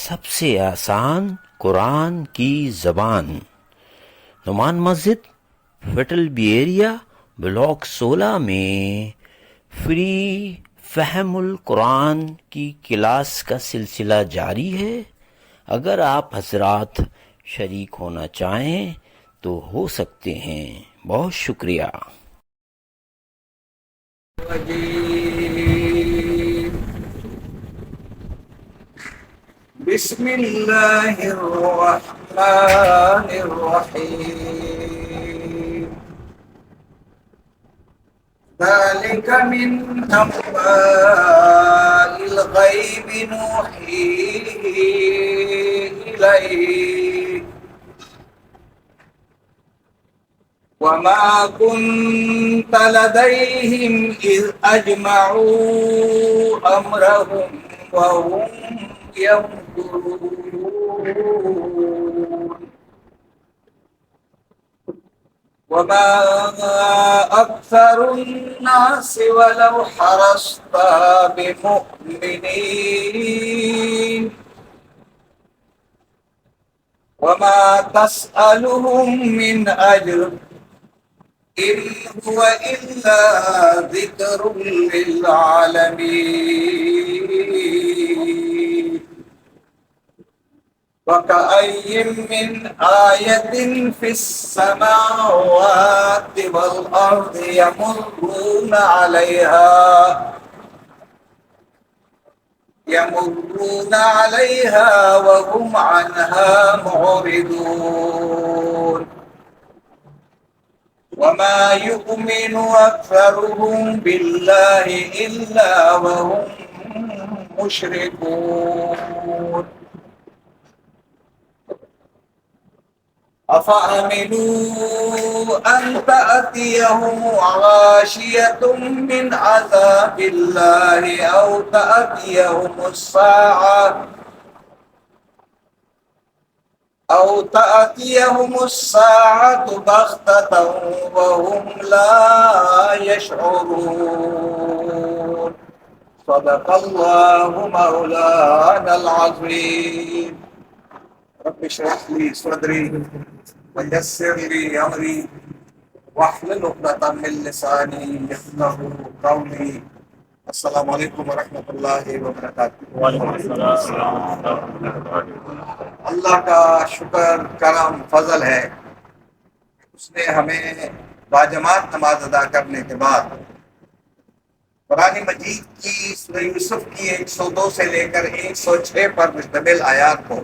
سب سے آسان قرآن کی زبان، نعمان مسجد، فیٹل بی ایریا، بلاک 16 میں فری فہم القرآن کی کلاس کا سلسلہ جاری ہے۔ اگر آپ حضرات شریک ہونا چاہیں تو ہو سکتے ہیں۔ بہت شکریہ۔ بسم اللہ الرحمن الرحیم۔ ذلك من أنباء الغيب نوحيه إليك وما كنت لديهم إذ أجمعوا أمرهم وهم يمكرون وما أكثر الناس ولو حرصت بمؤمنين وما تسألهم من أجر إن هو إلا ذكر للعالمين وكأي من آية في السماوات والأرض يمرون عليها وهم عنها معرضون وما يؤمن أكثرهم بالله إلا وهم مشركون أفأمنوا أن تأتيهم غاشية من عذاب الله أو تأتيهم الساعة بغتة وهم لا يشعرون صدق الله مولانا العظيم رب اشرح لي صدري ويسر لي أمري واحلل عقدة من لساني يفقهوا قولي۔ السلام علیکم ورحمۃ اللہ وبرکاتہ۔ اللہ کا شکر کرم فضل ہے، اس نے ہمیں باجماعت نماز ادا کرنے کے بعد قرآن مجید کی سورہ یوسف کی 102 سے لے کر 106 پر مشتمل آیات کو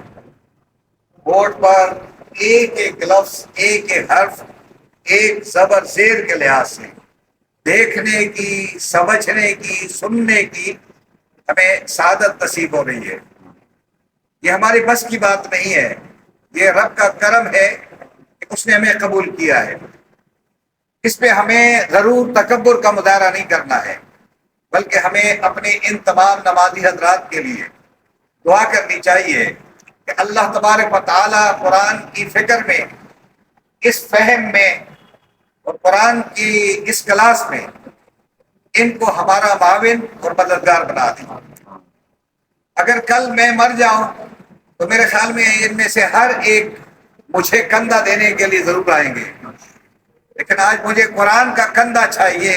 بورڈ پر ایک ایک لفظ، ایک ایک حرف، ایک زبر زیر کے لحاظ سے دیکھنے کی، سمجھنے کی، سننے کی ہمیں سعادت نصیب ہو رہی ہے۔ یہ ہماری بس کی بات نہیں ہے، یہ رب کا کرم ہے کہ اس نے ہمیں قبول کیا ہے۔ اس پہ ہمیں ضرور تکبر کا مظاہرہ نہیں کرنا ہے، بلکہ ہمیں اپنے ان تمام نمازی حضرات کے لیے دعا کرنی چاہیے کہ اللہ تبارک و تعالی قرآن کی فکر میں، اس فہم میں اور قرآن کی اس کلاس میں ان کو ہمارا معاون اور مددگار بنا دیں۔ اگر کل میں مر جاؤں تو میرے خیال میں ان میں سے ہر ایک مجھے کندھا دینے کے لیے ضرور آئیں گے، لیکن آج مجھے قرآن کا کندھا چاہیے۔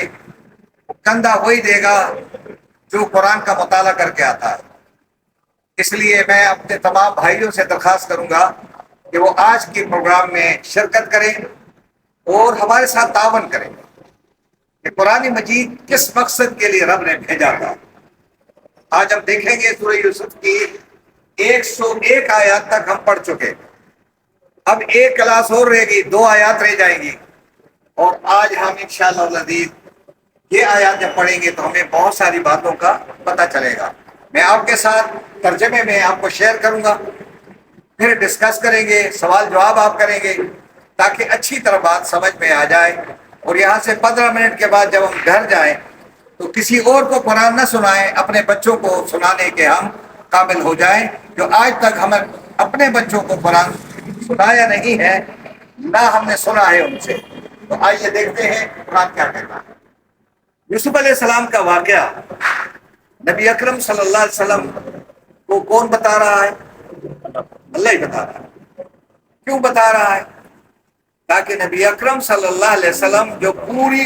کندھا وہی دے گا جو قرآن کا مطالعہ کر کے آتا ہے۔ اس لیے میں اپنے تمام بھائیوں سے درخواست کروں گا کہ وہ آج کے پروگرام میں شرکت کریں اور ہمارے ساتھ تعاون کریں کہ قرآن مجید کس مقصد کے لیے رب نے بھیجا تھا۔ آج ہم دیکھیں گے سورہ یوسف کی 101 آیات تک ہم پڑھ چکے، اب ایک کلاس اور رہے گی، 2 آیات رہ جائیں گی، اور آج ہم انشاءاللہ العزیز یہ آیات جب پڑھیں گے تو ہمیں بہت ساری باتوں کا پتہ چلے گا۔ میں آپ کے ساتھ ترجمے میں آپ کو شیئر کروں گا، پھر ڈسکس کریں گے، سوال جواب آپ کریں گے تاکہ اچھی طرح بات سمجھ میں آ جائے، اور یہاں سے 15 منٹ کے بعد جب ہم گھر جائیں تو کسی اور کو قرآن نہ سنائیں، اپنے بچوں کو سنانے کے ہم قابل ہو جائیں، جو آج تک ہمیں اپنے بچوں کو قرآن سنایا نہیں ہے، نہ ہم نے سنا ہے ان سے۔ تو آئیے دیکھتے ہیں قرآن کیا کہتا ہے۔ یوسف علیہ السلام کا واقعہ نبی اکرم صلی اللہ علیہ وسلم کو کون بتا رہا ہے؟ اللہ ہی بتا رہا ہے. کیوں بتا رہا ہے؟ تاکہ نبی اکرم صلی اللہ علیہ وسلم جو پوری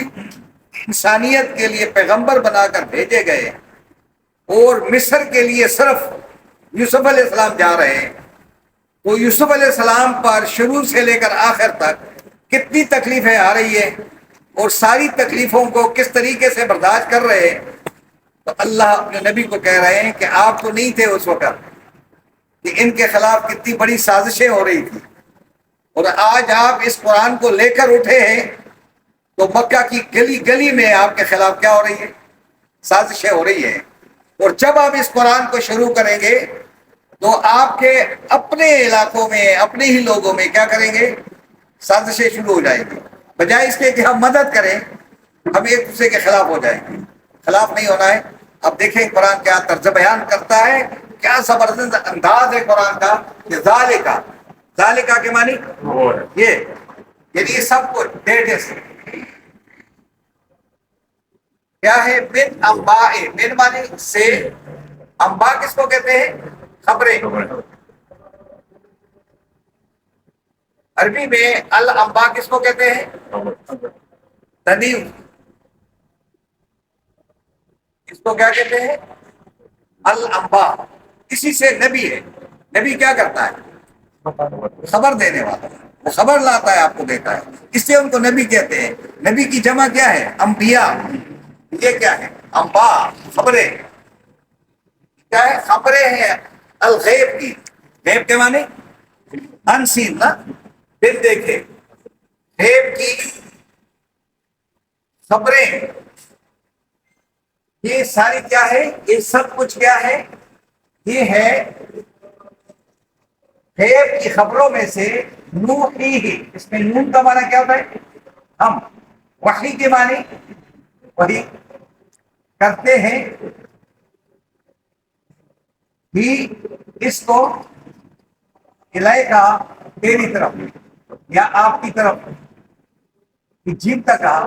انسانیت کے لیے پیغمبر بنا کر بھیجے گئے اور مصر کے لیے صرف یوسف علیہ السلام جا رہے ہیں، تو یوسف علیہ السلام پر شروع سے لے کر آخر تک کتنی تکلیفیں آ رہی ہیں اور ساری تکلیفوں کو کس طریقے سے برداشت کر رہے ہیں. تو اللہ اپنے نبی کو کہہ رہے ہیں کہ آپ تو نہیں تھے اس وقت کہ ان کے خلاف کتنی بڑی سازشیں ہو رہی تھی، اور آج آپ اس قرآن کو لے کر اٹھے ہیں تو مکہ کی گلی گلی میں آپ کے خلاف کیا ہو رہی ہے؟ سازشیں ہو رہی ہیں. اور جب آپ اس قرآن کو شروع کریں گے تو آپ کے اپنے علاقوں میں اپنے ہی لوگوں میں کیا کریں گے؟ سازشیں شروع ہو جائیں گی. بجائے اس کے کہ ہم مدد کریں، ہم ایک دوسرے کے خلاف ہو جائیں گے. خلاف نہیں ہونا ہے. اب دیکھیں قرآن کیا طرز بیان کرتا ہے، کیا زبردست انداز ہے قرآن کا. کہ ذالکا کے معنی یہ یعنی یہ سب کچھ کیا ہے؟ من انباء، من معنی سے، انباء کس کو کہتے ہیں؟ خبریں. عربی میں الانباء کس کو کہتے ہیں؟ تنیو. اس کو کیا کہتے ہیں؟ الانباء. اسی سے نبی ہے. نبی کیا کرتا ہے؟ خبر دینے والا. وہ خبر لاتا ہے، آپ کو دیتا ہے، اس لیے ان کو نبی کہتے ہیں. نبی کی جمع کیا ہے؟ انبیاء. یہ کیا ہے؟ انباء، خبریں. کیا ہے؟ خبریں ہیں الغیب کی. غیب کے معنی انسین، نا، پھر دیکھیں غیب کی خبریں. یہ ساری کیا ہے؟ یہ سب کچھ کیا ہے؟ یہ ہے غیب کی خبروں میں سے نوحی. اس میں نون کا معنی کیا ہوتا ہے؟ ہم. وحی کے معنی وہی کرتے ہیں ہی اس کو الہی کا تیری طرف یا آپ کی طرف. جن تک کہا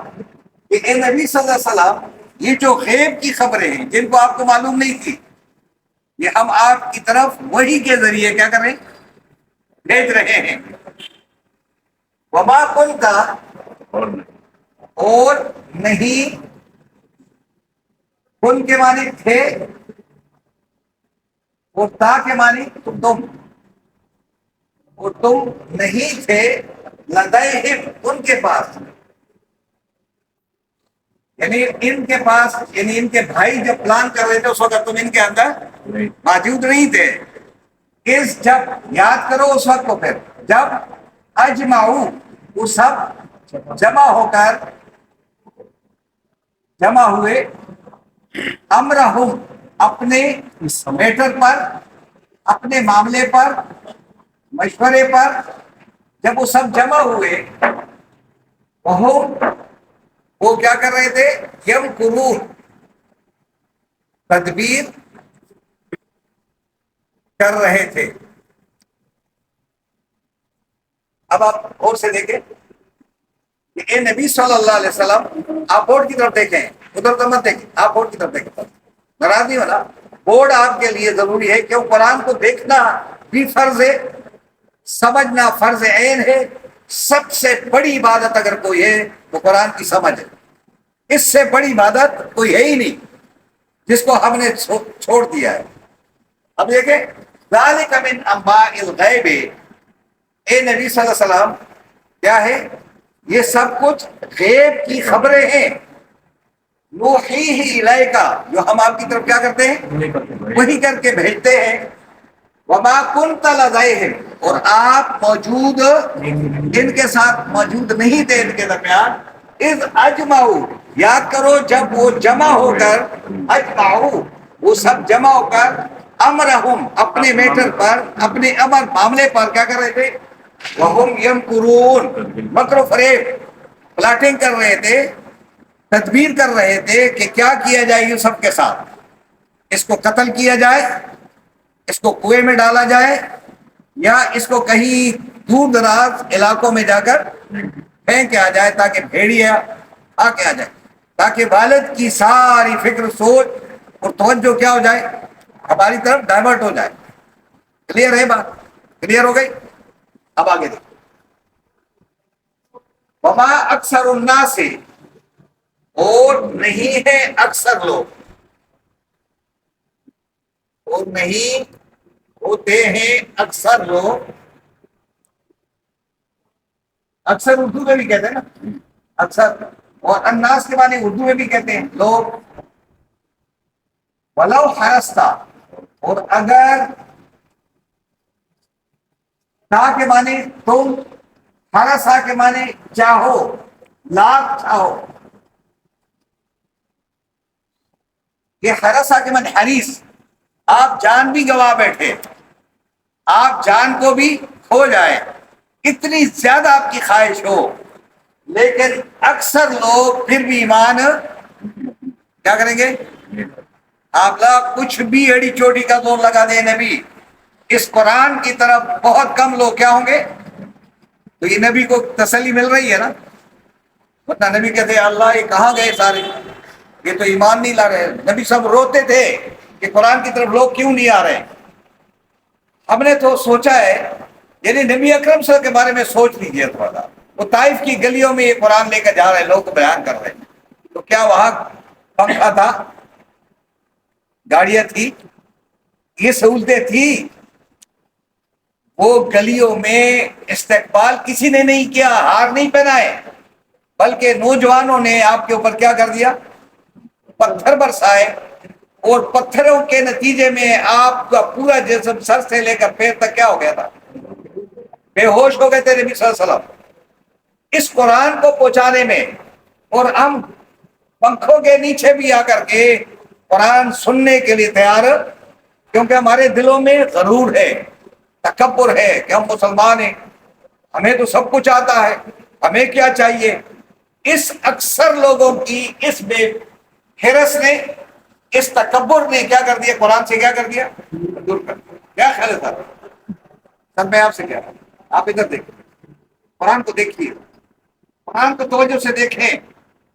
کہ اے نبی صلی اللہ علیہ وسلم، یہ جو غیب کی خبریں ہیں جن کو آپ کو معلوم نہیں تھی، یہ ہم آپ کی طرف وحی کے ذریعے کیا کر رہے ہیں؟ بھیج رہے ہیں. وما کنت، اور نہیں، کن کے معنی تھے اور تا کے معنی تم، اور تم نہیں تھے لدیہم ان کے پاس، یعنی ان کے پاس، یعنی ان کے بھائی جب پلان کر رہے تھے اس وقت تم ان کے اندر موجود نہیں تھے. اس جب یاد کرو اس وقت کو، پھر جب اجمعو وہ سب جمع ہو کر جمع ہوئے، امرہم اپنے میٹر پر، اپنے معاملے پر، مشورے پر، جب وہ سب جمع ہوئے، وہ کیا کر رہے تھے؟ یمکرون، تدبیر کر رہے تھے. اب آپ اور سے دیکھیں کہ اے نبی صلی اللہ علیہ وسلم، آپ بورڈ کی طرف دیکھیں، ادھر تو مت دیکھیں، آپ بورڈ کی طرف دیکھیں. ناراض نہیں ہونا، بورڈ آپ کے لیے ضروری ہے کہ قرآن کو دیکھنا بھی فرض ہے، سمجھنا فرض عین ہے. سب سے بڑی عبادت اگر کوئی ہے تو قرآن کی سمجھ ہے. اس سے بڑی عبادت کوئی ہے ہی نہیں جس کو ہم نے چھوڑ دیا ہے. اب دیکھیں ذالک من انباء الغیب، اے نبی صلی اللہ علیہ وسلم کیا ہے؟ یہ سب کچھ غیب کی خبریں ہیں. نوحیہ الیک، جو ہم آپ کی طرف کیا کرتے ہیں؟ وہی کر کے بھیجتے ہیں. وما کنت لدیہم، اور آپ موجود ان کے ساتھ موجود نہیں تھے ان کے درمیان. اذ اجمعوا، یاد کرو جب وہ جمع ہو کر، اجمعوا وہ سب جمع ہو کر، امرہم اپنے میٹر پر، اپنے امر معاملے پر کیا کر رہے تھے؟ وہم یمکرون، مکر و فریب، پلاٹنگ کر رہے تھے، تدبیر کر رہے تھے کہ کیا کیا جائے یوسف کے ساتھ. اس کو قتل کیا جائے، اس کو کنویں میں ڈالا جائے، یا اس کو کہیں دور دراز علاقوں میں جا کر پھینک کے آ جائے تاکہ بھیڑیا آ کے آ جائے، تاکہ والد کی ساری فکر، سوچ اور توجہ کیا ہو جائے؟ ہماری طرف ڈائیورٹ ہو جائے. کلیئر ہے بات؟ کلیئر ہو گئی؟ اب آگے دیکھیں، وما اکثر الناس، اور نہیں ہے اکثر لوگ، اور نہیں ہوتے ہیں اکثر لوگ، اکثر اردو میں بھی کہتے ہیں نا اکثر، اور الناس کے معنی اردو میں بھی کہتے ہیں لوگ، ولو حرستا، اور اگر تا کے معنی تم، حرسا کے معنی چاہو، لاکھ چاہو، یہ حرسا کے معنی حریص، آپ جان بھی گوا بیٹھے، آپ جان کو بھی کھو جائے، اتنی زیادہ آپ کی خواہش ہو، لیکن اکثر لوگ پھر بھی ایمان کیا کریں گے؟ آپ لوگ کچھ بھی ایڑی چوٹی کا زور لگا دیں نبی، اس قرآن کی طرف بہت کم لوگ کیا ہوں گے؟ تو یہ نبی کو تسلی مل رہی ہے نا، ورنہ نبی کہتے ہیں اللہ یہ کہاں گئے سارے، یہ تو ایمان نہیں لا رہے، نبی سب روتے تھے کہ قرآن کی طرف لوگ کیوں نہیں آ رہے۔ ہم نے تو سوچا ہے، یعنی نبی اکرم صلی اللہ علیہ وسلم کے بارے میں سوچ لیجیے تھوڑا سا، وہ طائف کی گلیوں میں یہ قرآن لے کر جا رہے ہیں، لوگ کو بیان کر رہے ہیں، تو کیا وہاں پنکھا تھا، گاڑیاں تھی، یہ سہولتیں تھی؟ وہ گلیوں میں استقبال کسی نے نہیں کیا، ہار نہیں پہنائے، بلکہ نوجوانوں نے آپ کے اوپر کیا کر دیا؟ پتھر برسائے، اور پتھروں کے نتیجے میں آپ کا پورا جسم سر سے لے کر پیر تک کیا ہو گیا تھا؟ بے ہوش ہو گئے تھے نبی صلی اللہ علیہ وسلم اس قرآن کو پہنچانے میں، اور ہم پنکھوں کے نیچے بھی آ کر کے قرآن سننے کے لیے تیار، کیونکہ ہمارے دلوں میں غرور ہے، تکبر ہے کہ ہم مسلمان ہیں، ہمیں تو سب کچھ آتا ہے، ہمیں کیا چاہیے۔ اس اکثر لوگوں کی اس بے حرص نے، اس تکبر نے کیا کر دیا؟ قرآن سے کیا کر دیا؟ دور کر دیا۔ کیا خیال ہے صاحب؟ سب میں آپ سے کیا، آپ ادھر دیکھیں، قرآن کو دیکھیے، قرآن کو توجہ سے دیکھیں۔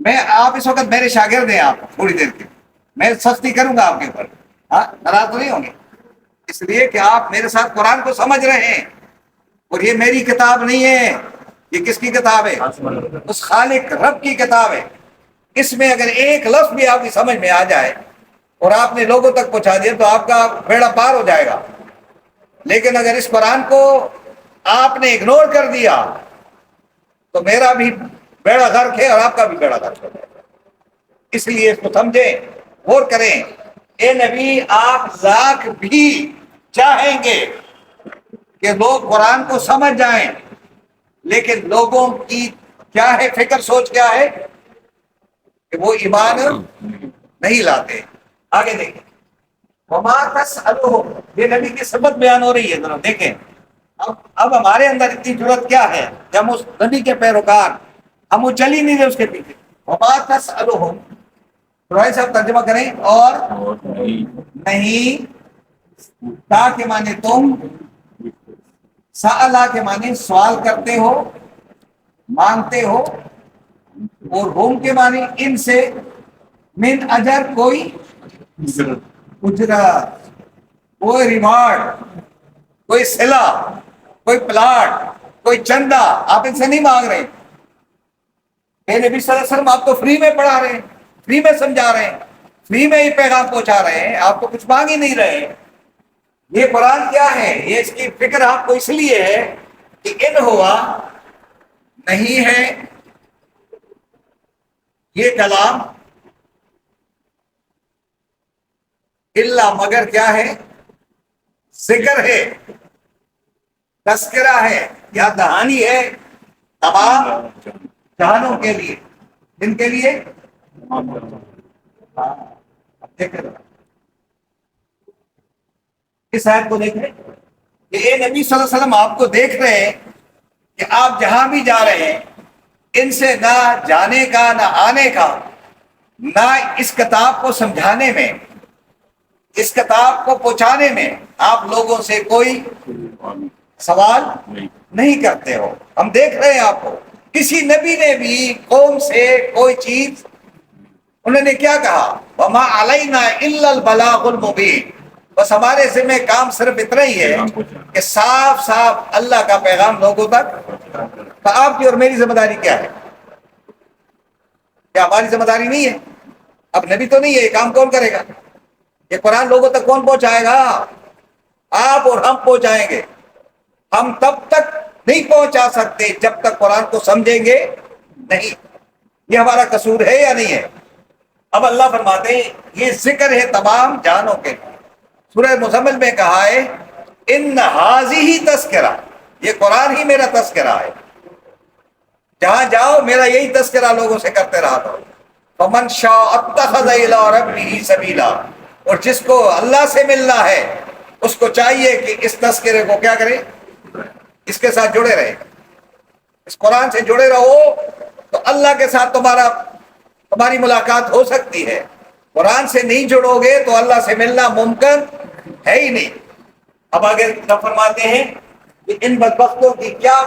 میں آپ اس وقت میرے شاگرد ہیں، آپ تھوڑی دیر کے میں سختی کروں گا آپ کے اوپر، ہاں ناراض تو نہیں ہوں گے؟ اس لیے کہ آپ میرے ساتھ قرآن کو سمجھ رہے ہیں، اور یہ میری کتاب نہیں ہے، یہ کس کی کتاب ہے؟ اس خالق رب کی کتاب ہے۔ اس میں اگر ایک لفظ بھی آپ کی سمجھ میں آ جائے اور آپ نے لوگوں تک پہنچا دیا تو آپ کا بیڑا پار ہو جائے گا، لیکن اگر اس قرآن کو آپ نے اگنور کر دیا تو میرا بھی بیڑا غرق ہے اور آپ کا بھی بیڑا غرق ہو جائے گا۔ اس لیے اس کو سمجھیں، غور کریں۔ اے نبی، آپ لاکھ بھی چاہیں گے کہ لوگ قرآن کو سمجھ جائیں، لیکن لوگوں کی کیا ہے فکر، سوچ کیا ہے کہ وہ ایمان نہیں لاتے۔ آگے دیکھیں، وما تسألهم، یہ نبی کی صفت بیان ہو رہی ہے، ذرا دیکھیں۔ اب ہمارے اندر اتنی ضرورت کیا ہے کہ ہم اس نبی کے پیروکار، ہم وہ چل ہی نہیں رہے اس کے پیچھے۔ وما تسألهم، روحی صاحب ترجمہ کریں، اور نہیں، تا کے معنی تم، سألہ کے معنی سوال کرتے ہو، مانگتے ہو، اور ہوم کے معنی ان سے، من اجر کوئی اجرت، کوئی ریوارڈ، کوئی صلہ، کوئی پلاٹ، کوئی چندہ، آپ ان سے نہیں مانگ رہے۔ اے نبی صلی اللہ علیہ وسلم، آپ تو فری میں پڑھا رہے ہیں، فری میں سمجھا رہے ہیں، فری میں ہی پیغام پہنچا رہے ہیں، آپ کو کچھ مانگ ہی نہیں رہے۔ یہ قرآن کیا ہے؟ یہ اس کی فکر آپ کو اس لیے ہے کہ ان ہوا، نہیں ہے یہ کلام، الا مگر کیا ہے؟ ذکر ہے، تذکرہ ہے، یا دہانی ہے تمام جہانوں کے لیے۔ جن کے لیے؟ ہاں، اب دیکھیں ذرا اس آیت کو دیکھیں کہ اے نبی صلی اللہ علیہ وسلم، آپ کو دیکھ رہے ہیں کہ آپ جہاں بھی جا رہے ہیں، ان سے نہ جانے کا نہ آنے کا، نہ اس کتاب کو سمجھانے میں، اس کتاب کو پہنچانے میں آپ لوگوں سے کوئی سوال نہیں کرتے ہو۔ ہم دیکھ رہے ہیں آپ کو، کسی نبی نے بھی قوم سے کوئی چیز، انہوں نے کیا کہا؟ وما علینا الا البلاغ المبین، بس ہمارے ذمہ کام صرف اتنا ہی ہے کہ صاف صاف اللہ کا پیغام لوگوں تک. تو آپ کی اور میری ذمہ داری کیا ہے؟ کیا ہماری ذمہ داری نہیں ہے؟ اب نبی تو نہیں ہے، یہ کام کون کرے گا؟ یہ قرآن لوگوں تک کون پہنچائے گا؟ آپ اور ہم پہنچائیں گے. ہم تب تک نہیں پہنچا سکتے جب تک قرآن کو سمجھیں گے نہیں. یہ ہمارا قصور ہے یا نہیں ہے؟ اب اللہ فرماتے ہیں یہ ذکر ہے تمام جانوں کے. سورہ مزمل میں کہا ہے ان ہی تذکرہ، یہ قرآن ہی میرا تذکرہ ہے. جہاں جاؤ میرا یہی تذکرہ لوگوں سے کرتے رہا تھا. فمن شاء اتخذ الی ربہ سبیلا، اور جس کو اللہ سے ملنا ہے اس کو چاہیے کہ اس تذکرے کو کیا کرے؟ اس کے ساتھ جڑے رہے، اس قرآن سے جڑے رہو تو اللہ کے ساتھ تمہاری ملاقات ہو سکتی ہے. قرآن سے نہیں جڑو گے تو اللہ سے ملنا ممکن ہے ہی نہیں. اب آگے فرماتے ہیں کہ ان بدبختوں کی کیا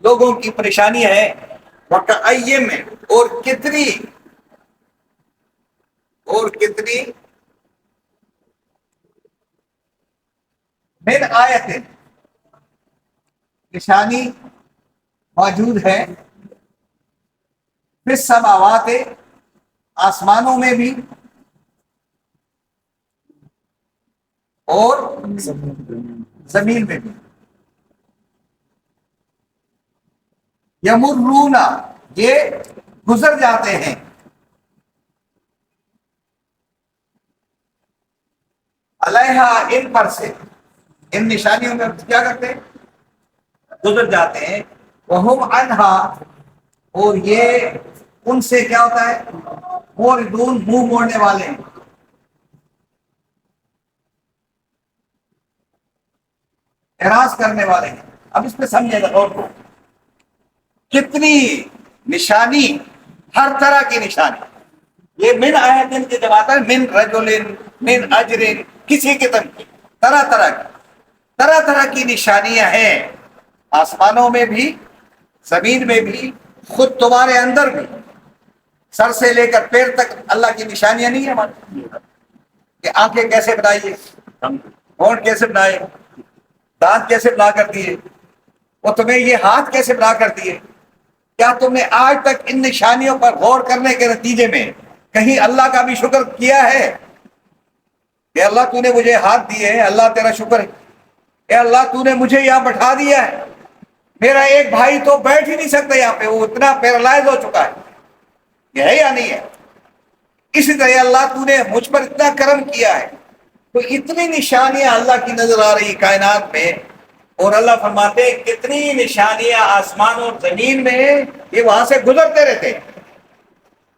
لوگوں کی پریشانی ہے. وَكَأَيٍّ میں اور کتنی من آیت نشانی موجود ہے فی السماوات، آسمانوں میں بھی اور زمین میں بھی. یمرون، یہ گزر جاتے ہیں، علیہا، ان پر سے، ان نشانیوں میں کیا کرتے ہیں؟ گزر جاتے ہیں. وہم عنہا، اور یہ ان سے کیا ہوتا ہے؟ موردون، منہ موڑنے والے ہیں، اعراض کرنے والے ہیں. اب اس پہ سمجھے گا غور کو. کتنی نشانی، ہر طرح کی نشانی. یہ من آیتن کی جب آتا ہے من رجل، من اجر، کسی قسم کی، طرح طرح کی نشانیاں ہیں، آسمانوں میں بھی، زمین میں بھی، خود تمہارے اندر بھی. سر سے لے کر پیر تک اللہ کی نشانیاں نہیں ہیں ہماری. کہ آنکھیں کیسے بنائیے، ہونٹ کیسے بنائے، دانت کیسے بنا کر دیے، وہ تمہیں یہ ہاتھ کیسے بنا کر دیے. کیا تم نے آج تک ان نشانیوں پر غور کرنے کے نتیجے میں کہیں اللہ کا بھی شکر کیا ہے کہ اللہ تو نے مجھے ہاتھ دیے ہیں، اللہ تیرا شکر ہے. اے اللہ تو نے مجھے یہاں بٹھا دیا ہے، میرا ایک بھائی تو بیٹھ ہی نہیں سکتا یہاں پہ، وہ اتنا پیرالائز ہو چکا ہے. یہ ہے یا نہیں ہے؟ اسی طرح اللہ تو نے مجھ پر اتنا کرم کیا ہے. تو اتنی نشانیاں اللہ کی نظر آ رہی کائنات میں، اور اللہ فرماتے ہیں کتنی نشانیاں آسمان اور زمین میں. یہ وہاں سے گزرتے رہتے،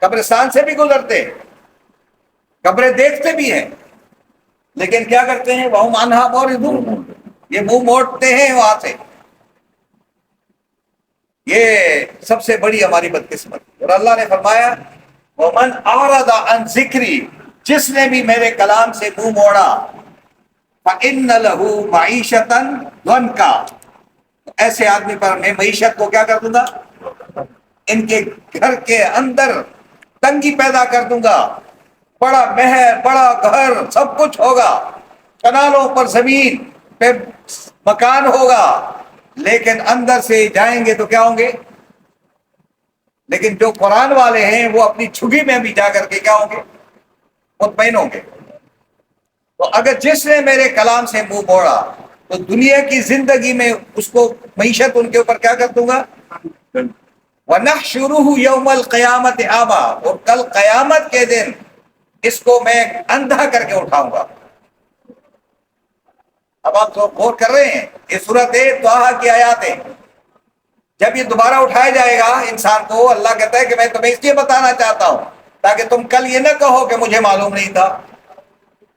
قبرستان سے بھی گزرتے، قبریں دیکھتے بھی ہیں، لیکن کیا کرتے ہیں؟ وہم عنہا معرضون، یہ منہ موڑتے ہیں وہاں سے. یہ سب سے بڑی ہماری بدقسمت. اور اللہ نے فرمایا ومن اعرض عن ذکری، جس نے بھی میرے کلام سے منہ موڑا، فإن له معیشۃ ضنکا، ایسے آدمی پر میں معیشت کو کیا کر دوں گا؟ ان کے گھر کے اندر تنگی پیدا کر دوں گا. بڑا محل، بڑا گھر، سب کچھ ہوگا، کنالوں پر زمین پہ مکان ہوگا، لیکن اندر سے جائیں گے تو کیا ہوں گے؟ لیکن جو قرآن والے ہیں وہ اپنی جھگی میں بھی جا کر کے کیا ہوں گے؟ مطمئن ہوں گے. تو اگر جس نے میرے کلام سے منہ موڑا تو دنیا کی زندگی میں اس کو معیشت ان کے اوپر کیا کر دوں گا؟ وَنَحْشُرُهُ يَوْمَ الْقِيَامَةِ أَعْمَى، اور کل قیامت کے دن اس کو میں اندھا کر کے اٹھاؤں گا. اب آپ تو غور کر رہے ہیں، یہ سورۃ طٰہٰ کی آیات ہیں. جب یہ دوبارہ اٹھایا جائے گا انسان کو، اللہ کہتا ہے کہ میں تمہیں اس لیے بتانا چاہتا ہوں تاکہ تم کل یہ نہ کہو کہ مجھے معلوم نہیں تھا،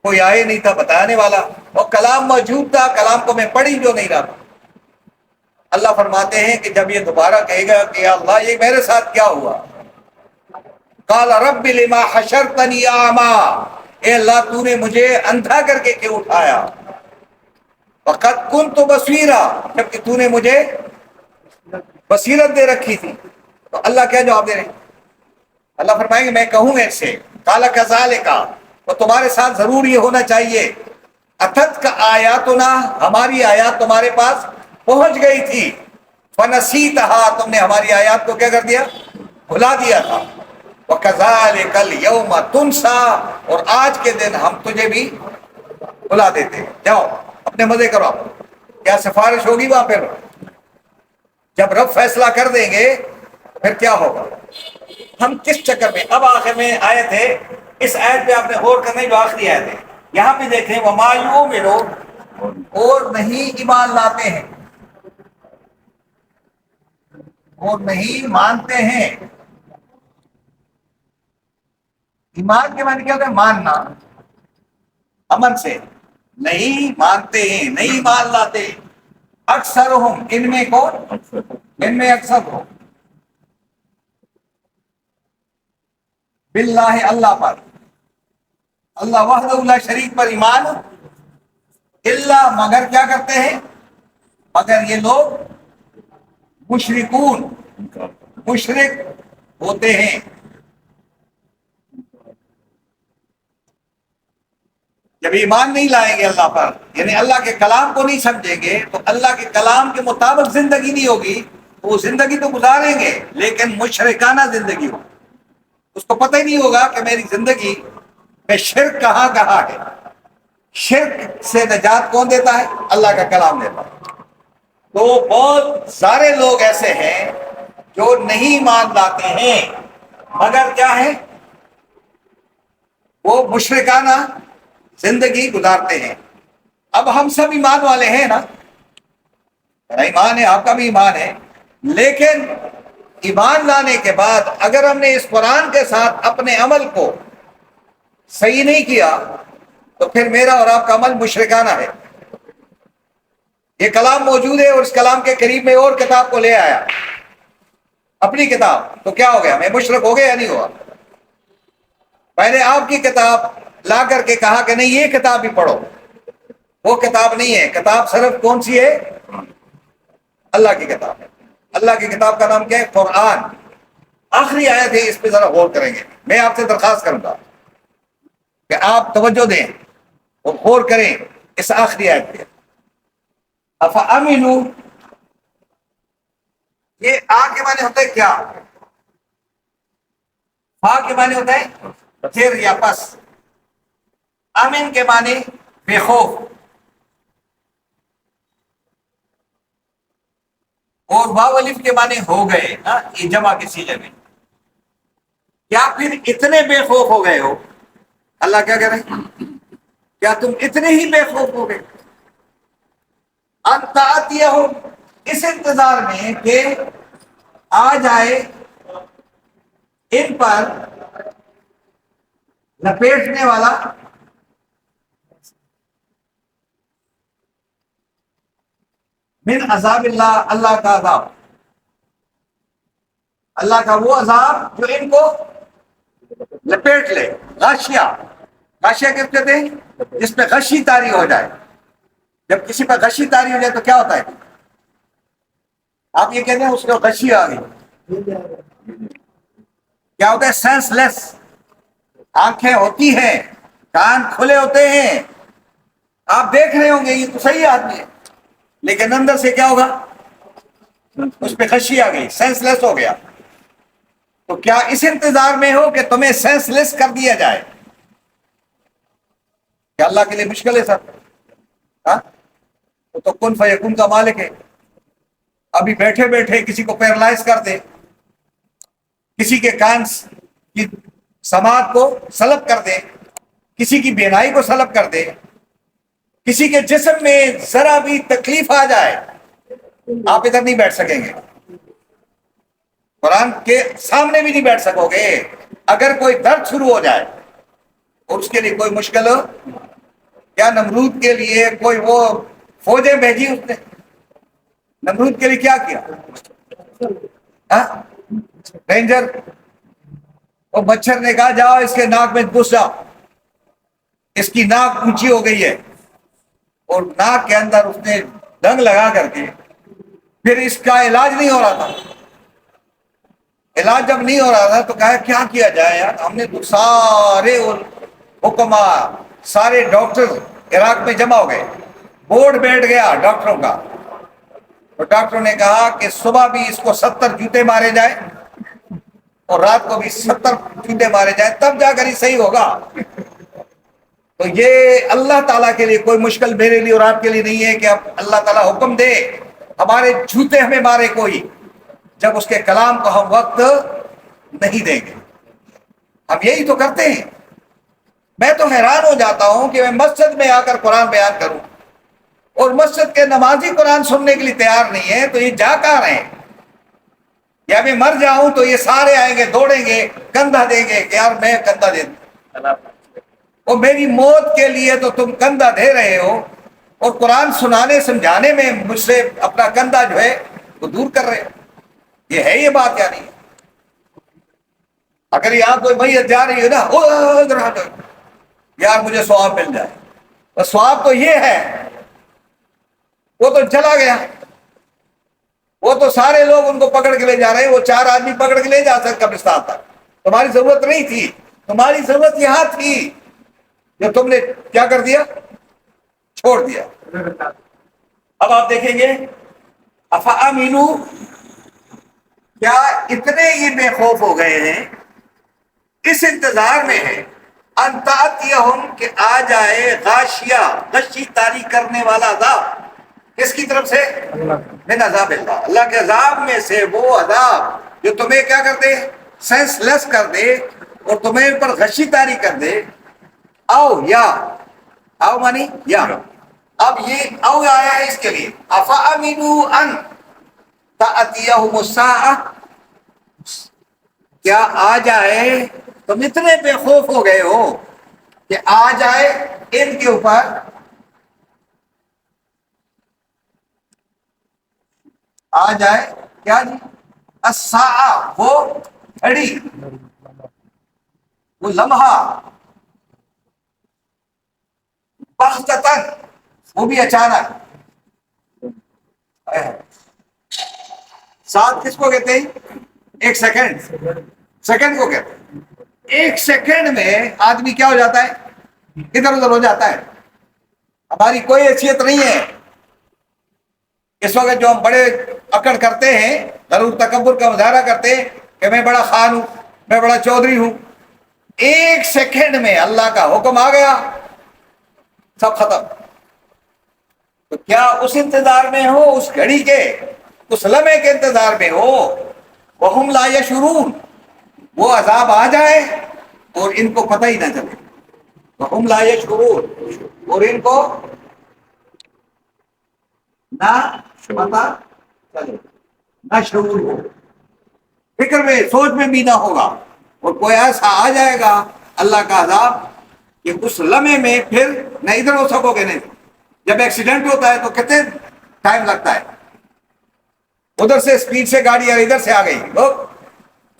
کوئی آئے نہیں تھا بتانے والا، اور کلام موجود تھا، کلام کو میں پڑھی جو نہیں رہا. اللہ فرماتے ہیں کہ جب یہ دوبارہ کہے گا کہ یا اللہ یہ میرے ساتھ کیا ہوا، قال رب لما حشرتنی اعمی، اے اللہ تو نے مجھے اندھا کر کے کیوں اٹھایا، وقد کنت بصیرا، جبکہ تو نے مجھے بصیرت دے رکھی تھی. تو اللہ کیا جواب دے رہے ہیں؟ اللہ فرمائیں گے میں کہوں گا اس سے قال کذالک، تو تمہارے ساتھ ضرور یہ ہونا چاہیے، اتت کا آیاتنا، ہماری آیات تمہارے پاس پہنچ گئی تھی، فنسیتہا، تم نے ہماری آیات کو کیا کر دیا؟ بھلا دیا تھا، وَكَذَلِكَ الْيَوْمَ تُنْسَى، اور آج کے دن ہم تجھے بھی بھلا دیتے ہیں، جاؤ اپنے مزے کرو آپ۔ کیا سفارش ہوگی وہاں پہ؟ جب رب فیصلہ کر دیں گے پھر کیا ہوگا؟ ہم کس چکر میں، اب آخر میں آیت ہے، اس آیت پہ آپ نے غور کرنا ہے جو آخری آیت ہے، یہاں پہ دیکھیں وَمَا يُؤْمِنُ، اور نہیں ایمان لاتے ہیں، اور نہیں مانتے ہیں۔ ایمان کے معنی کیا ہوتا ہے؟ ماننا، امن سے، نہیں مانتے ہیں، نہیں مان لاتے، اکثر ہم، ان میں کون؟ ان میں اکثر ہو، باللہ، اللہ پر، اللہ وحدہ لا شریک پر ایمان، الا، مگر کیا کرتے ہیں؟ مگر یہ لوگ مشرکون، مشرک ہوتے ہیں۔ جب ایمان نہیں لائیں گے اللہ پر، یعنی اللہ کے کلام کو نہیں سمجھیں گے، تو اللہ کے کلام کے مطابق زندگی نہیں ہوگی، وہ زندگی تو گزاریں گے لیکن مشرکانہ زندگی ہوگی، اس کو پتہ ہی نہیں ہوگا کہ میری زندگی میں شرک کہاں کہاں ہے۔ شرک سے نجات کون دیتا ہے؟ اللہ کا کلام دیتا ہے۔ تو بہت سارے لوگ ایسے ہیں جو نہیں مان لاتے ہیں، مگر کیا ہے؟ وہ مشرکانہ زندگی گزارتے ہیں۔ اب ہم سب ایمان والے ہیں نا، میرا ایمان ہے، آپ کا بھی ایمان ہے، لیکن ایمان لانے کے بعد اگر ہم نے اس قرآن کے ساتھ اپنے عمل کو صحیح نہیں کیا تو پھر میرا اور آپ کا عمل مشرکانہ ہے۔ یہ کلام موجود ہے اور اس کلام کے قریب میں اور کتاب کو لے آیا، اپنی کتاب، تو کیا ہو گیا؟ میں مشرک ہو گیا یا نہیں ہوا؟ میں نے آپ کی کتاب لا کر کے کہا کہ نہیں یہ کتاب بھی پڑھو، وہ کتاب نہیں ہے، کتاب صرف کون سی ہے؟ اللہ کی کتاب ہے۔ اللہ کی کتاب کا نام کیا ہے؟ قرآن۔ آخری آیت ہے، اس پہ ذرا غور کریں گے۔ میں آپ سے درخواست کروں گا کہ آپ توجہ دیں اور غور کریں اس آخری آیت پہ۔ افامنوا، یہ آ کے معنی ہوتا ہے کیا؟ فا کے معنی ہوتا ہے پھر یا پس، امن کے معنی بے خوف، اور واو الف کے معنی ہو گئے، یہ جمع کے سیغے میں۔ کیا پھر اتنے بے خوف ہو گئے ہو؟ اللہ کیا کہہ رہے ہیں؟ کیا تم اتنے ہی بے خوف ہو گئے؟ ان تأتیہم، اس انتظار میں کہ آ جائے ان پر لپیٹنے والا من عذاب اللہ، اللہ کا عذاب، اللہ کا وہ عذاب جو ان کو لپیٹ لے۔ غاشیہ، غاشیہ کس کہتے ہیں؟ جس پہ غشی طاری ہو جائے۔ جب کسی پہ غشی طاری ہو جائے تو کیا ہوتا ہے؟ آپ یہ کہتے ہیں اس کو غشی آ گئی، کیا ہوتا ہے؟ سینس لیس، آنکھیں ہوتی ہیں، کان کھلے ہوتے ہیں، آپ دیکھ رہے ہوں گے یہ تو صحیح آدمی ہے، لیکن اندر سے کیا ہوگا؟ اس پہ غشی آ گئی، سینس لیس ہو گیا۔ تو کیا اس انتظار میں ہو کہ تمہیں سینس لیس کر دیا جائے؟ کیا اللہ کے لیے مشکل ہے سر؟ ہاں، وہ تو کن فیکون کا مالک ہے۔ ابھی بیٹھے بیٹھے کسی کو پیرالائز کر دے، کسی کے کان کی سماعت کو سلب کر دے، کسی کی بینائی کو سلب کر دے، کسی کے جسم میں ذرا بھی تکلیف آ جائے، آپ ادھر نہیں بیٹھ سکیں گے، قرآن کے سامنے بھی نہیں بیٹھ سکو گے۔ اگر کوئی درد شروع ہو جائے اور اس کے لیے کوئی مشکل ہو، کیا نمرود کے لیے کوئی وہ فوجیں بھیجی اس نے؟ نمرود کے لیے کیا کیا؟ رینجر، وہ مچھر نے کہا جاؤ اس کے ناک میں گھس جاؤ، اس کی ناک اونچی ہو گئی ہے، اور ناک کے اندر اس نے ڈنگ لگا کر کے، پھر اس کا علاج نہیں ہو رہا تھا۔ علاج جب نہیں ہو رہا تھا تو کہا کیا کیا جائے یار، ہم نے تو سارے حکما، سارے ڈاکٹر عراق میں جمع ہو گئے، بورڈ بیٹھ گیا ڈاکٹروں کا، تو ڈاکٹروں نے کہا کہ صبح بھی اس کو 70 جوتے مارے جائیں اور رات کو بھی 70 جوتے مارے جائیں، تب جا کر ہی صحیح ہوگا۔ تو یہ اللہ تعالیٰ کے لیے کوئی مشکل میرے لیے اور آپ کے لیے نہیں ہے کہ اب اللہ تعالیٰ حکم دے ہمارے جوتے ہمیں مارے کوئی، جب اس کے کلام کو ہم وقت نہیں دیں گے۔ ہم یہی تو کرتے ہیں۔ میں تو حیران ہو جاتا ہوں کہ میں مسجد میں آ کر قرآن بیان کروں اور مسجد کے نمازی قرآن سننے کے لیے تیار نہیں ہے، تو یہ جا کہاں رہے ہیں؟ یا میں مر جاؤں تو یہ سارے آئیں گے، دوڑیں گے، کندھا دیں گے کہ یار میں کندھا دے دوں، اور میری موت کے لیے تو تم کندھا دے رہے ہو اور قرآن سنانے سمجھانے میں مجھ سے اپنا کندھا جو ہے وہ دور کر رہے ہو۔ یہ ہے یہ بات یا نہیں؟ اگر یہاں کوئی میت جا رہی ہے نا، ادھر آ جاؤ یار مجھے ثواب مل جائے، تو ثواب تو یہ ہے، وہ تو چلا گیا، وہ تو سارے لوگ ان کو پکڑ کے لے جا رہے ہیں، وہ 4 آدمی پکڑ کے لے جا سکتے قبرستان تک، تمہاری ضرورت نہیں تھی، تمہاری ضرورت یہاں تھی جو تم نے کیا کر دیا، چھوڑ دیا۔ اب آپ دیکھیں گے افامنو، کیا اتنے یہ بے خوف ہو گئے ہیں، اس انتظار میں ہے ان تأتیہم کہ آ جائے غاشیہ، غشی طاری کرنے والا عذاب، کس کی طرف سے؟ من عذاب اللہ، اللہ کے عذاب میں سے وہ عذاب جو تمہیں کیا کر دے، سینس لیس کر دے اور تمہیں پر غشی طاری کر دے۔ او یا او مانی یا، اب یہ او آیا ہے اس کے لیے، افامنو ان تأتیہم الساعہ، کیا آ جائے، تم اتنے بے خوف ہو گئے ہو کہ آ جائے ان کے اوپر آ جائے کیا جی، الساعہ، وہ گھڑی، وہ لمحہ، بغتتاً، وہ بھی اچانک۔ ساتھ کس کو کہتے ہیں؟ ایک سیکنڈ، سیکنڈ کو کہتے ہیں۔ ایک سیکنڈ میں آدمی کیا ہو جاتا ہے، ادھر ادھر ہو جاتا ہے۔ ہماری کوئی حیثیت نہیں ہے اس وقت، جو ہم بڑے اکڑ کرتے ہیں، غرور تکبر کا مظاہرہ کرتے ہیں کہ میں بڑا خان ہوں، میں بڑا چودھری ہوں، ایک سیکنڈ میں اللہ کا حکم آ گیا، سب ختم۔ تو کیا اس انتظار میں ہو، اس گھڑی کے، اس لمحے کے انتظار میں ہو، وہم لا یشعرون، وہ عذاب آ جائے اور ان کو پتہ ہی نہ چلے، وہم لا یشعرون، اور ان کو نہ پتہ چلے، نہ شعور ہو، فکر میں، سوچ میں بھی نہ ہوگا، اور کوئی ایسا آ جائے گا اللہ کا عذاب کہ اس لمحے میں پھر نہ ادھر ہو سکو گے۔ نہیں، جب ایکسیڈنٹ ہوتا ہے تو کتنے ٹائم لگتا ہے، ادھر سے اسپیڈ سے گاڑی ادھر سے آ گئی، لوگ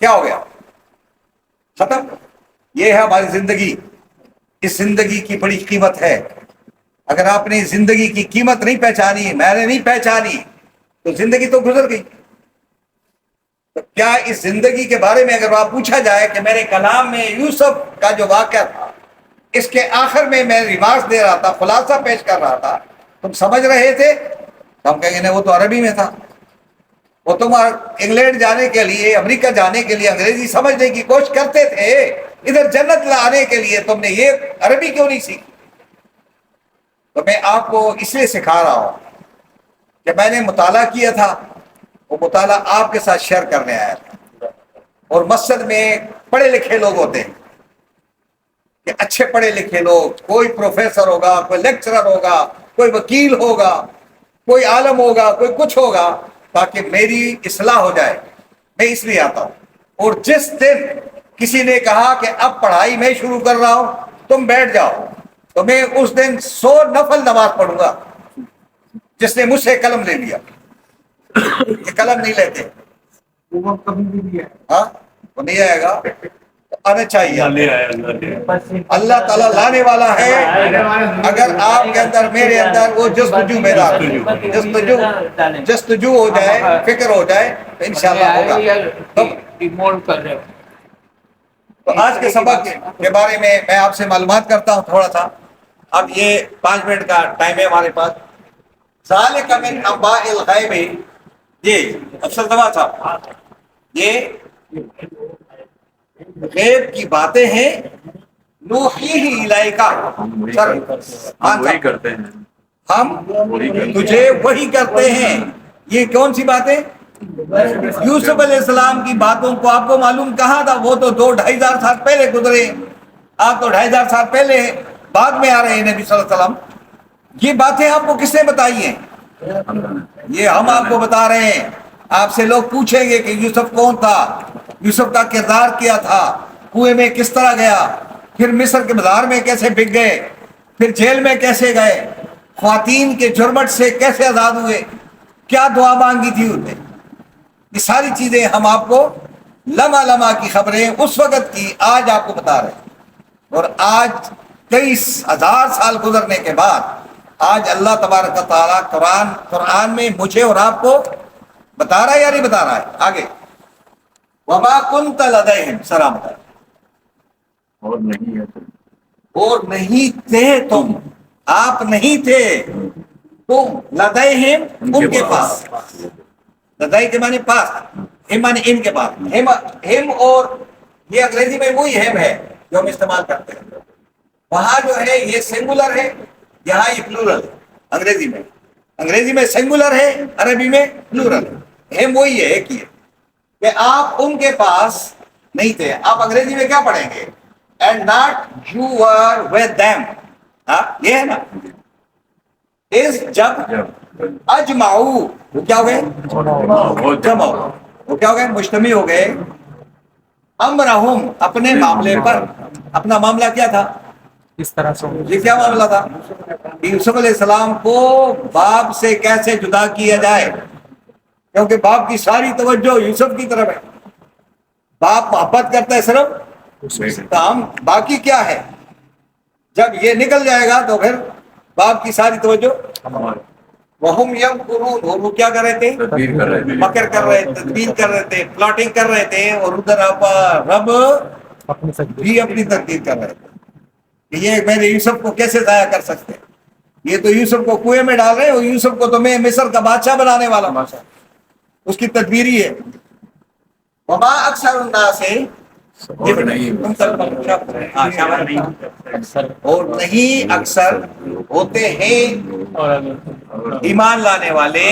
کیا ہو گیا، ختم۔ یہ ہے ہماری زندگی، اس زندگی کی بڑی قیمت ہے۔ اگر آپ نے زندگی کی قیمت نہیں پہچانی، میں نے نہیں پہچانی، تو زندگی تو گزر گئی۔ تو کیا اس زندگی کے بارے میں اگر آپ پوچھا جائے کہ میرے کلام میں یوسف کا جو واقعہ تھا، اس کے آخر میں میں ریمارکس دے رہا تھا، خلاصہ پیش کر رہا تھا، تم سمجھ رہے تھے؟ ہم کہیں گے نہیں، وہ تو عربی میں تھا، وہ تم انگلینڈ جانے کے لیے، امریکہ جانے کے لیے انگریزی سمجھنے کی کوشش کرتے تھے، ادھر جنت لانے کے لیے تم نے یہ عربی کیوں نہیں سیکھی؟ تو میں آپ کو اس لیے سکھا رہا ہوں کہ میں نے مطالعہ کیا تھا، وہ مطالعہ آپ کے ساتھ شیئر کرنے آیا تھا۔ اور مسجد میں پڑھے لکھے لوگ ہوتے ہیں کہ اچھے پڑھے لکھے لوگ، کوئی پروفیسر ہوگا، کوئی لیکچرر ہوگا، کوئی وکیل ہوگا، کوئی عالم ہوگا، کوئی کچھ ہوگا، تاکہ میری اصلاح ہو جائے، میں اس لیے آتا ہوں۔ اور جس دن کسی نے کہا کہ اب پڑھائی میں شروع کر رہا ہوں، تم بیٹھ جاؤ، تو میں اس دن 100 نفل نماز پڑھوں گا۔ جس نے مجھ سے قلم لے لیا، یہ قلم نہیں لیتے، وہ کبھی بھی نہیں ہے، ہاں وہ نہیں آئے گا، آنا چاہیے۔ اللہ تعالیٰ لانے والا ہے اگر آپ کے اندر، میرے اندر وہ جستجو بیدار ہو، جستجو ہو جائے، فکر ہو جائے، تو انشاءاللہ ہوگا۔ تو آج کے سبق کے بارے میں آپ سے معلومات کرتا ہوں تھوڑا سا اب یہ 5 منٹ کا ٹائم ہے ہمارے پاس. ذالک من انباء الغیب، یہ افسر دوا صاحب، یہ غیب کی باتیں ہیں. نوحیہ الیک، ہم وہی کرتے ہیں. ہم تجھے وہی کرتے ہیں. یہ کون سی باتیں؟ یوسف علیہ السلام کی باتوں کو آپ کو معلوم کہاں تھا؟ وہ تو 2-2,500 سال پہلے گزرے. آپ تو 2,500 سال پہلے بعد میں آ رہے ہیں نبی صلی اللہ علیہ وسلم. یہ باتیں آپ کو کس نے بتائی ہیں؟ یہ ہم آپ کو بتا رہے ہیں. آپ سے لوگ پوچھیں گے کہ یوسف کون تھا، یوسف کا کردار کیا تھا، کنویں میں کس طرح گیا، پھر مصر کے بازار میں کیسے بک گئے، پھر جیل میں کیسے گئے، خواتین کے جرمٹ سے کیسے آزاد ہوئے، کیا دعا مانگی تھی انہیں. یہ ساری چیزیں ہم آپ کو لمحہ لمحہ کی خبریں اس وقت کی آج آپ کو بتا رہے ہیں. اور آج 23,000 سال گزرنے کے بعد آج اللہ تبارک و تعالیٰ قرآن میں مجھے اور آپ کو بتا رہا ہے یا نہیں بتا رہا ہے؟ آگے وما کنت لدیہم، سلام علیکم. اور نہیں ہے اور نہیں تھے تم، آپ نہیں تھے تم، لدیہم ان کے پاس. لدائی کے معنی پاس، ہم معنی ان کے پاس. ہم اور یہ انگریزی میں وہی ہم ہے جو ہم استعمال کرتے ہیں. وہاں جو ہے یہ سنگولر ہے، یہاں یہ پلورل. انگریزی میں سنگولر ہے، عربی میں پلورل. ہم وہی ہے، ایک ہی ہے کہ آپ ان کے پاس نہیں تھے. آپ انگریزی میں کیا پڑھیں گے؟ And not you were with them. یہ ہے نا، اس جب اجمعو، وہ کیا ہو گئے؟ جمع. وہ کیا ہو گئے؟ مجتمع ہو گئے. امرہم، اپنے معاملے پر. اپنا معاملہ کیا تھا؟ اس طرح سے یہ کیا معاملہ تھا؟ یوسف علیہ السلام کو باپ سے کیسے جدا کیا جائے، کیونکہ باپ کی ساری توجہ یوسف کی طرف ہے. باپ محبت کرتا ہے صرف کام، باقی کیا ہے؟ جب یہ نکل جائے گا تو پھر باپ کی ساری توجہ. وہم یمکرون، اور وہ کیا کر رہے تھے؟ تدبیر کر رہے تھے. مکر کر رہے تھے، تدبیر کر رہے تھے، پلاٹنگ کر رہے تھے. اور ادھر آپ رب اپنی تقدیر بھی اپنی تدبیر کر رہے تھے کہ یہ میرے یوسف کو کیسے ضائع کر سکتے. یہ تو یوسف کو کنویں میں ڈال رہے ہیں، اور یوسف کو تو میں مصر کا بادشاہ بنانے والا ہوں. اس کی تدبیر ہی ہے. وما اکثر الناس، اور نہیں اور نہیں اکثر ہوتے ہیں ایمان لانے والے.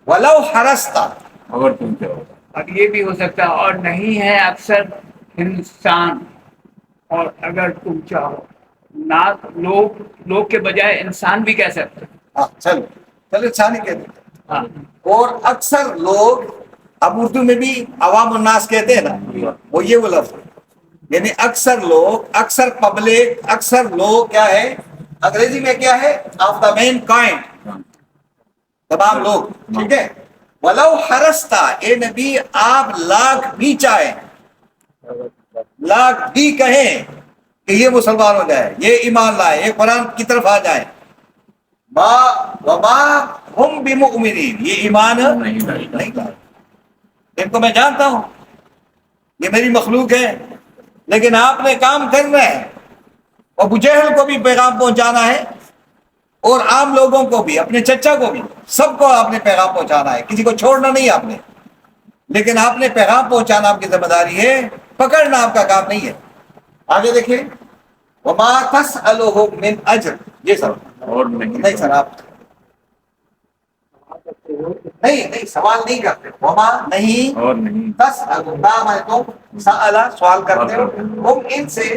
ولو حرستا، اور تم کیا ہو. اب یہ بھی ہو سکتا ہے اور نہیں ہے اکثر انسان، اور اگر تم چاہو نہ لوگ کے بجائے انسان بھی کہہ سکتے. چلو انسان ہی کہہ دیتے. ہاں، اور اکثر لوگ، اب اردو میں بھی عوام الناس کہتے ہیں نا، وہ یہ وہ لفظ ہے. یعنی اکثر لوگ، اکثر پبلک، اکثر لوگ کیا ہے؟ انگریزی میں کیا ہے؟ آف دا مین کائنڈ، تمام لوگ. ٹھیک ہے. ولو حرستا، اے نبی آپ لاکھ بھی چاہیں، لاکھ بھی کہیں کہ یہ مسلمان ہو جائے، یہ ایمان لائے، یہ قرآن کی طرف آ جائے. وما ہم بمؤمنین، یہ ایمان نہیں لائے. ان کو میں جانتا ہوں، یہ میری مخلوق ہے، لیکن آپ نے کام کرنا ہے. ابو جہل کو بھی پیغام پہنچانا ہے، اور عام لوگوں کو بھی، اپنے چچا کو بھی، سب کو آپ نے پیغام پہنچانا ہے. کسی کو چھوڑنا نہیں آپ نے، لیکن آپ نے پیغام پہنچانا آپ کی ذمہ داری ہے، پکڑنا آپ کا کام نہیں ہے. آگے دیکھیں. وما تسألهم من اجر، یہ سر اور نہیں سر، آپ نہیں سوال نہیں کرتے. وما نہیں، اور نہیں تسألهم میں تم سألا سوال کرتے ہو، تم ان سے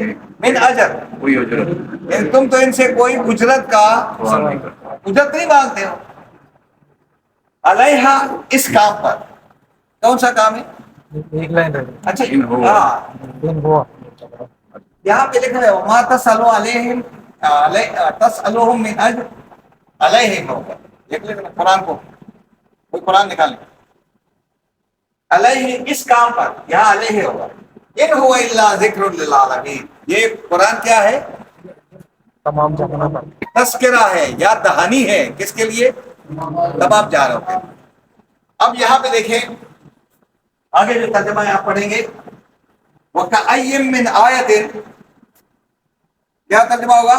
من اجر، کوئی اجرت یعنی تم تو ان سے کوئی اجرت کا سوال نہیں کرتا. اجرت نہیں مانگتے ہو. علیہا، اس کام پر. کون سا کام ہے؟ ایک لائن رہ گئی. اچھا ان ہوا. ہاں، دن ہوا. یہاں پہ لکھا ہے وما تسألوا علیہم تسألوہم من اجر علیہم ہوگا. دیکھ لینا قرآن کو، کوئی قرآن نکالیں. علیہ، اس کام پر، یہاں علیہ ہوگا. ان هو الا ذکر للعالمین، یہ قرآن کیا ہے؟ تمام جہاں پر تذکرہ ہے، یاد دہانی ہے. کس کے لیے؟ تمام جانوں کے. اب یہاں پہ دیکھیں آگے جو ترجمہ یہاں پڑھیں گے. وَكَأَيٍّ مِّنْ آیَةٍ، کیا ترجمہ ہوگا؟